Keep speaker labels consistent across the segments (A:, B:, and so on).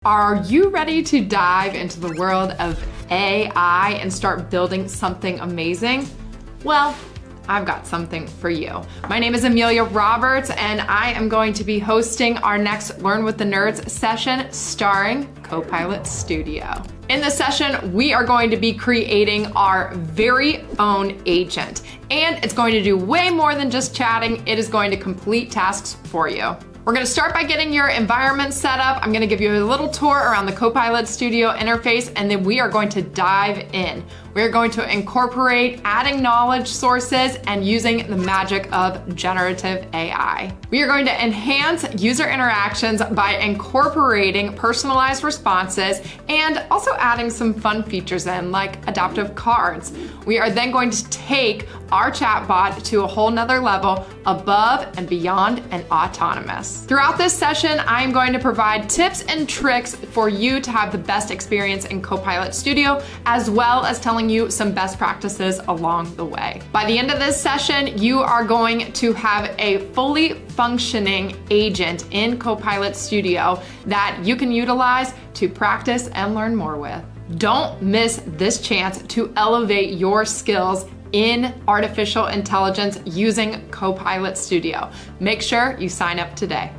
A: Are you ready to dive into the world of AI and start building something amazing? Well, I've got something for you. My name is Amelia Roberts, and I am going to be hosting our next Learn with the Nerds session starring Copilot Studio. In this session, we are going to be creating our very own agent, and it's going to do way more than just chatting. It is going to complete tasks for you. We're going to start by getting your environment set up. I'm going to give you a little tour around the Copilot Studio interface, and then we are going to dive in. We're going to incorporate adding knowledge sources and using the magic of generative AI. We are going to enhance user interactions by incorporating personalized responses and also adding some fun features in, like adaptive cards. We are then going to take our chatbot to a whole nother level above and beyond and autonomous. Throughout this session, I am going to provide tips and tricks for you to have the best experience in Copilot Studio, as well as telling you some best practices along the way. By the end of this session, you are going to have a fully functioning agent in Copilot Studio that you can utilize to practice and learn more with. Don't miss this chance to elevate your skills in artificial intelligence using Copilot Studio. Make sure you sign up today.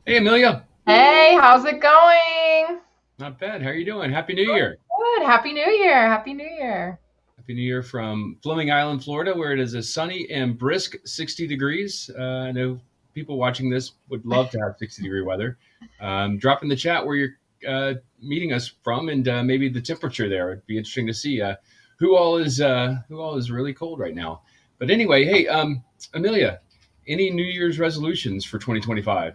B: Hey, Amelia.
A: Hey, how's it going?
B: Not bad. How are you doing? Happy New Year.
A: Good. Happy New Year. Happy New Year.
B: Happy New Year from Fleming Island, Florida, where it is a sunny and brisk 60 degrees. I know people watching this would love to have 60-degree weather. Drop in the chat where you're meeting us from, and maybe the temperature there. It'd be interesting to see who all is really cold right now. But anyway, hey, Amelia, any New Year's resolutions for 2025?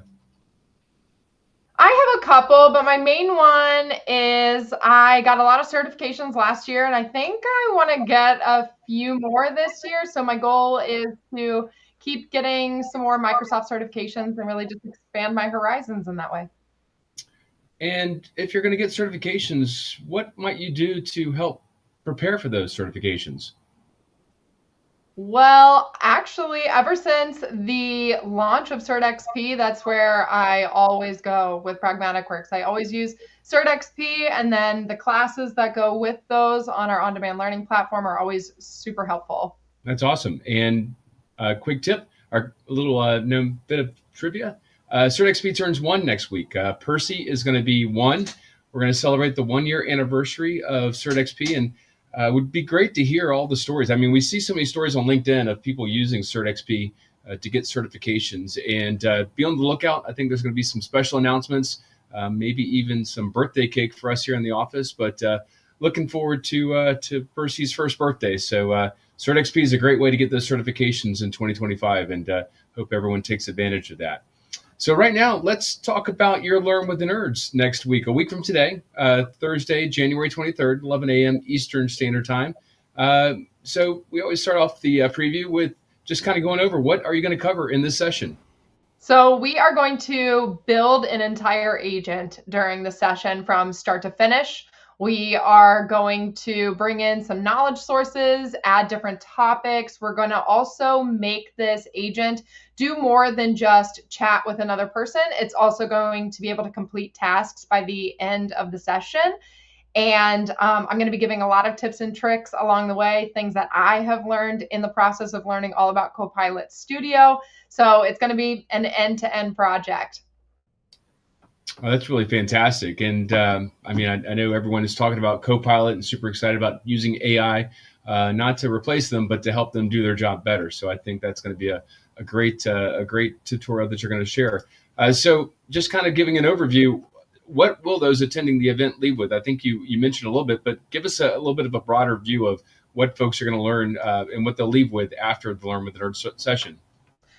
A: I have a couple, but my main one is I got a lot of certifications last year, and I think I want to get a few more this year. So my goal is to keep getting some more Microsoft certifications and really just expand my horizons in that way.
B: And if you're going to get certifications, what might you do to help prepare for those certifications?
A: Well, actually, ever since the launch of CertXP, that's where I always go with Pragmatic Works. I always use CertXP, and then the classes that go with those on our on-demand learning platform are always super helpful.
B: That's awesome. And a quick tip, our little known bit of trivia. CertXP turns 1 next week. Percy is going to be 1. We're going to celebrate the 1-year anniversary of CertXP, and it would be great to hear all the stories. I mean, we see so many stories on LinkedIn of people using CertXP to get certifications, and be on the lookout. I think there's going to be some special announcements, maybe even some birthday cake for us here in the office, but looking forward to Percy's first birthday. So CertXP is a great way to get those certifications in 2025, and hope everyone takes advantage of that. So right now, let's talk about your Learn with the Nerds next week, a week from today, Thursday, January 23rd, 11 a.m. Eastern Standard Time. So we always start off the preview with just kind of going over what are you going to cover in this session?
A: So we are going to build an entire agent during the session from start to finish. We are going to bring in some knowledge sources, add different topics. We're going to also make this agent do more than just chat with another person. It's also going to be able to complete tasks by the end of the session. And I'm going to be giving a lot of tips and tricks along the way, things that I have learned in the process of learning all about Copilot Studio. So it's going to be an end-to-end project.
B: Oh, that's really fantastic. And I mean, I know everyone is talking about Copilot and super excited about using AI, not to replace them, but to help them do their job better. So I think that's going to be a great tutorial that you're going to share. So just kind of giving an overview, what will those attending the event leave with? I think you mentioned a little bit, but give us a little bit of a broader view of what folks are going to learn and what they'll leave with after the Learn with the Nerds session.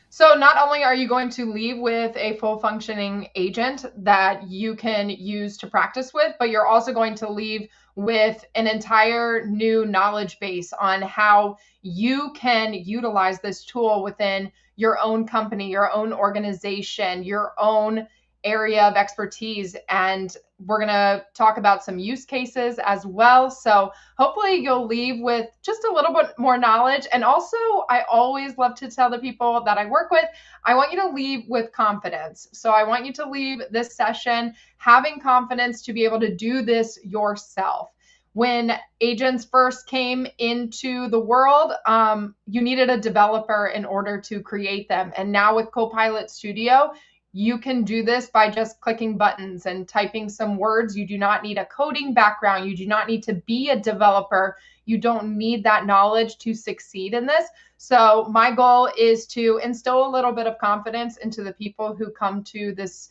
A: So not only are you going to leave with a full functioning agent that you can use to practice with, but you're also going to leave with an entire new knowledge base on how you can utilize this tool within your own company, your own organization, your own area of expertise. And we're going to talk about some use cases as well. So hopefully you'll leave with just a little bit more knowledge. And also, I always love to tell the people that I work with, I want you to leave with confidence. So I want you to leave this session having confidence to be able to do this yourself. When agents first came into the world, you needed a developer in order to create them. And now with Copilot Studio, you can do this by just clicking buttons and typing some words. You do not need a coding background. You do not need to be a developer. You don't need that knowledge to succeed in this. So my goal is to instill a little bit of confidence into the people who come to this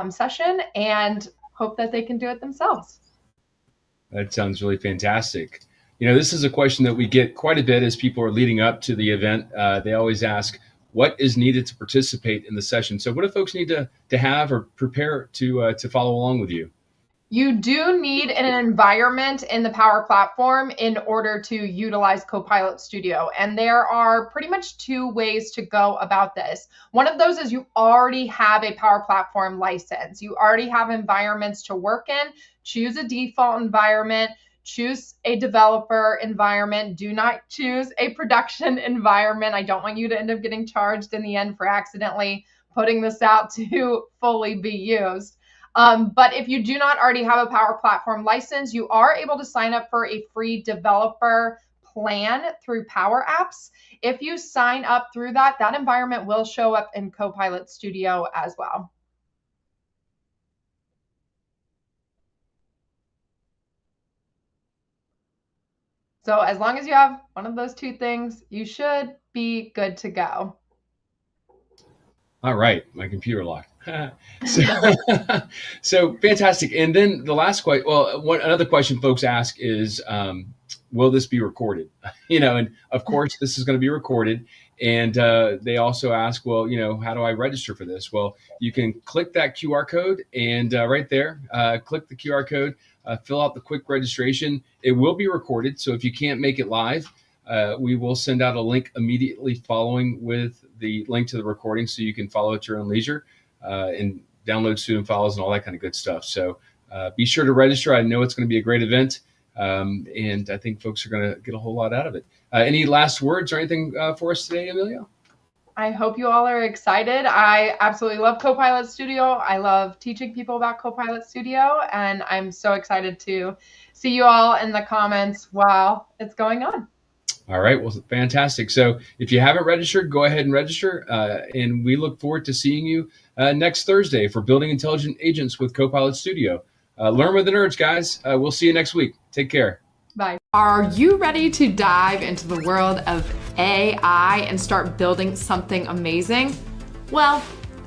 A: session and hope that they can do it themselves.
B: That sounds really fantastic. This is a question that we get quite a bit as people are leading up to the event. They always ask, what is needed to participate in the session? So what do folks need to have or prepare to follow along with you?
A: You do need an environment in the Power Platform in order to utilize Copilot Studio. And there are pretty much two ways to go about this. One of those is you already have a Power Platform license. You already have environments to work in. Choose a default environment. Choose a developer environment. Do not choose a production environment. I don't want you to end up getting charged in the end for accidentally putting this out to fully be used. But if you do not already have a Power Platform license, you are able to sign up for a free developer plan through Power Apps. If you sign up through that environment will show up in Copilot Studio as well. So as long as you have one of those two things, you should be good to go.
B: All right, my computer locked. So fantastic. And then the last question, another question folks ask is, will this be recorded? And of course this is going to be recorded. And they also ask, well, how do I register for this? Well, you can click that QR code and right there, click the QR code, fill out the quick registration. It will be recorded. So if you can't make it live, we will send out a link immediately following with the link to the recording so you can follow at your own leisure and download student files and all that kind of good stuff. So be sure to register. I know it's going to be a great event. And I think folks are going to get a whole lot out of it. Any last words or anything for us today, Amelia?
A: I hope you all are excited. I absolutely love Copilot Studio. I love teaching people about Copilot Studio, and I'm so excited to see you all in the comments while it's going on.
B: All right. Well, fantastic. So if you haven't registered, go ahead and register. And we look forward to seeing you next Thursday for Building Intelligent Agents with Copilot Studio. Learn with the nerds, guys. We'll see you next week. Take care.
A: Bye. Are you ready to dive into the world of AI and start building something amazing? Well,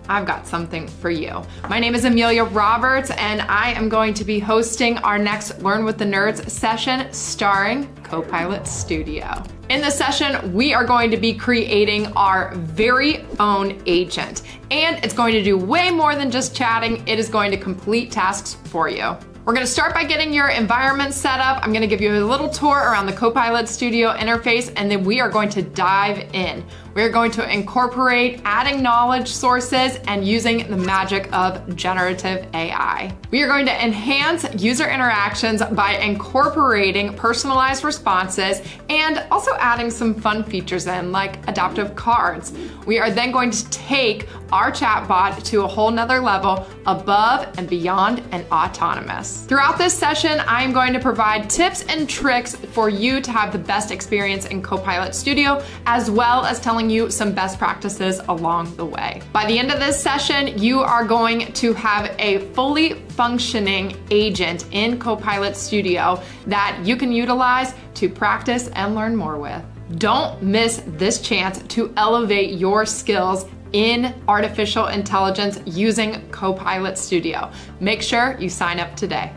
A: I've got something for you. My name is Amelia Roberts, and I am going to be hosting our next Learn with the Nerds session starring Copilot Studio. In this session, we are going to be creating our very own agent, and it's going to do way more than just chatting. It is going to complete tasks for you. We're going to start by getting your environment set up. I'm going to give you a little tour around the Copilot Studio interface, and then we are going to dive in. We're going to incorporate adding knowledge sources and using the magic of generative AI. We are going to enhance user interactions by incorporating personalized responses and also adding some fun features in, like adaptive cards. We are then going to take our chatbot to a whole nother level above and beyond and autonomous. Throughout this session, I'm going to provide tips and tricks for you to have the best experience in Copilot Studio, as well as telling you some best practices along the way. By the end of this session, you are going to have a fully functioning agent in Copilot Studio that you can utilize to practice and learn more with. Don't miss this chance to elevate your skills in artificial intelligence using Copilot Studio. Make sure you sign up today.